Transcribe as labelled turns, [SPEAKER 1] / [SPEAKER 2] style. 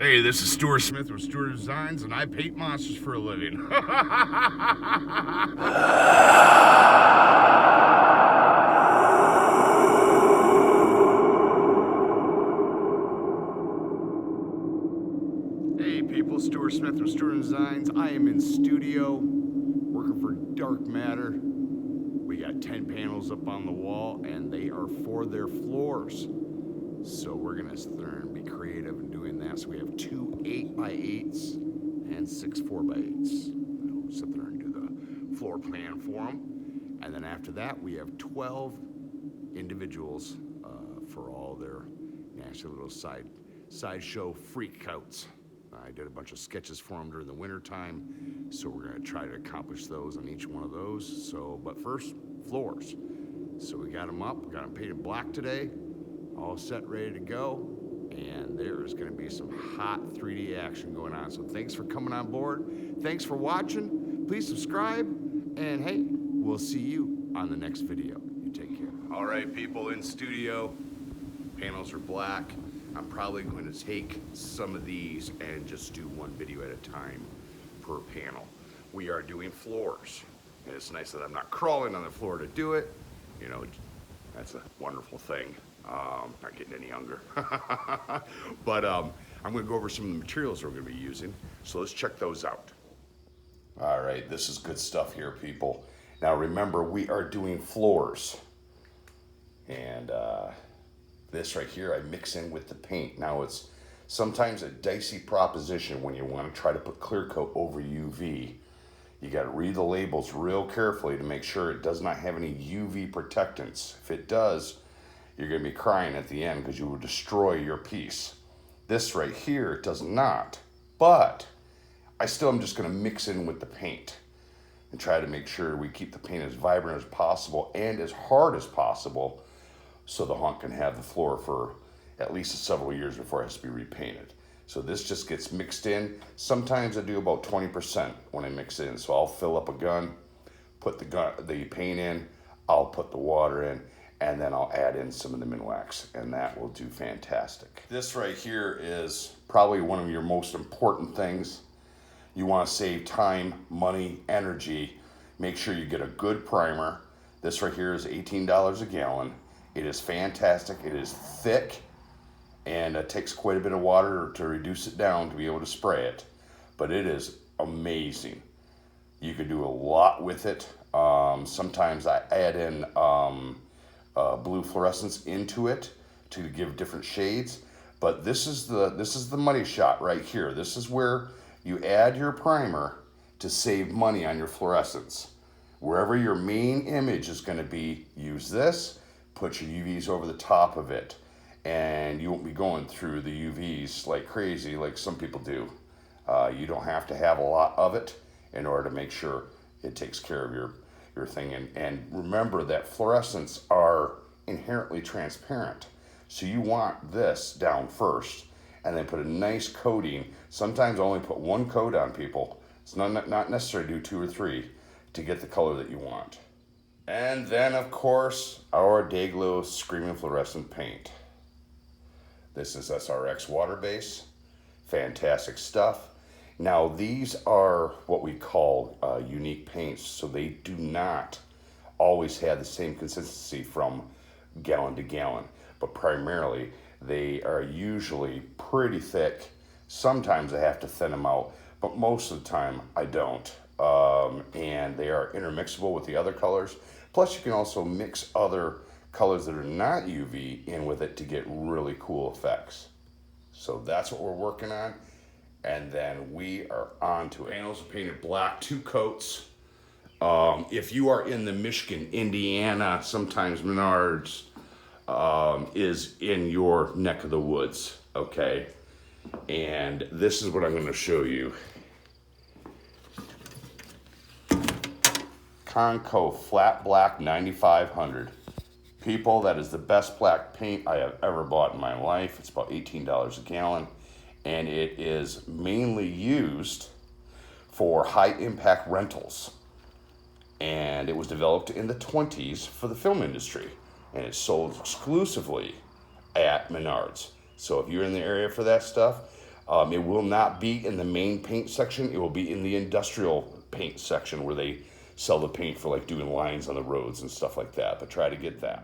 [SPEAKER 1] Hey, this is Stuart Smith with Stuart Designs, and I paint monsters for a living. Hey people, Stuart Smith with Stuart Designs. I am in studio, working for Darkmatter. We got 10 panels up on the wall, and they are for their floors. So we're gonna sit there and be creative in doing that. So we have 2 8x8s and 6 4x8s. We'll sit there and do the floor plan for them. And then after that, we have 12 individuals for all their nasty little sideshow freakouts. I did a bunch of sketches for them during the winter time, so we're gonna try to accomplish those on each one of those. So, but first, floors. So we got them up, got them painted black today. All set, ready to go, and there is going to be some hot 3D action going on. So thanks for coming on board. Thanks for watching. Please subscribe, and hey, we'll see you on the next video. You take care. All right, people in studio. Panels are black. I'm probably going to take some of these and just do one video at a time per panel. We are doing floors, and it's nice that I'm not crawling on the floor to do it. You know, that's a wonderful thing. Not getting any younger. But I'm going to go over some of the materials we're going to be using. So let's check those out. All right, this is good stuff here, people. Now remember, we are doing floors. And this right here, I mix in with the paint. Now it's sometimes a dicey proposition when you want to try to put clear coat over UV. You got to read the labels real carefully to make sure it does not have any UV protectants. If it does, you're going to be crying at the end because you will destroy your piece. This right here does not, but I still am just going to mix in with the paint and try to make sure we keep the paint as vibrant as possible and as hard as possible so the haunt can have the floor for at least several years before it has to be repainted. So this just gets mixed in. Sometimes I do about 20% when I mix in. So I'll fill up a gun, put the paint in, I'll put the water in, and then I'll add in some of the Minwax, and that will do fantastic. This right here is probably one of your most important things. You want to save time, money, energy. Make sure you get a good primer. This right here is $18 a gallon. It is fantastic. It is thick, and it takes quite a bit of water to reduce it down to be able to spray it, but it is amazing. You can do a lot with it. Sometimes I add in blue fluorescence into it to give different shades, but this is the money shot right here. This is where you add your primer to save money on your fluorescence. Wherever your main image is going to be, use this, put your UVs over the top of it, and you won't be going through the UVs like crazy like some people do. You don't have to have a lot of it in order to make sure it takes care of your thing. And remember that fluorescents are inherently transparent. So you want this down first and then put a nice coating. Sometimes only put one coat on, people. It's not necessary to do 2 or 3 to get the color that you want. And then of course, our Dayglow Screaming Fluorescent Paint. This is SRX water base. Fantastic stuff. Now these are what we call unique paints, so they do not always have the same consistency from gallon to gallon, but primarily they are usually pretty thick. Sometimes I have to thin them out, but most of the time I don't. And they are intermixable with the other colors. Plus you can also mix other colors that are not UV in with it to get really cool effects. So that's what we're working on. And then we are on to it. Panels are painted black, 2 coats. If you are in the Michigan, Indiana, sometimes Menards is in your neck of the woods, okay? And this is what I'm gonna show you. Conco Flat Black 9500. People, that is the best black paint I have ever bought in my life. It's about $18 a gallon. And it is mainly used for high impact rentals. And it was developed in the 20s for the film industry. And it's sold exclusively at Menards. So if you're in the area for that stuff, It will not be in the main paint section. It will be in the industrial paint section where they sell the paint for like doing lines on the roads and stuff like that. But try to get that.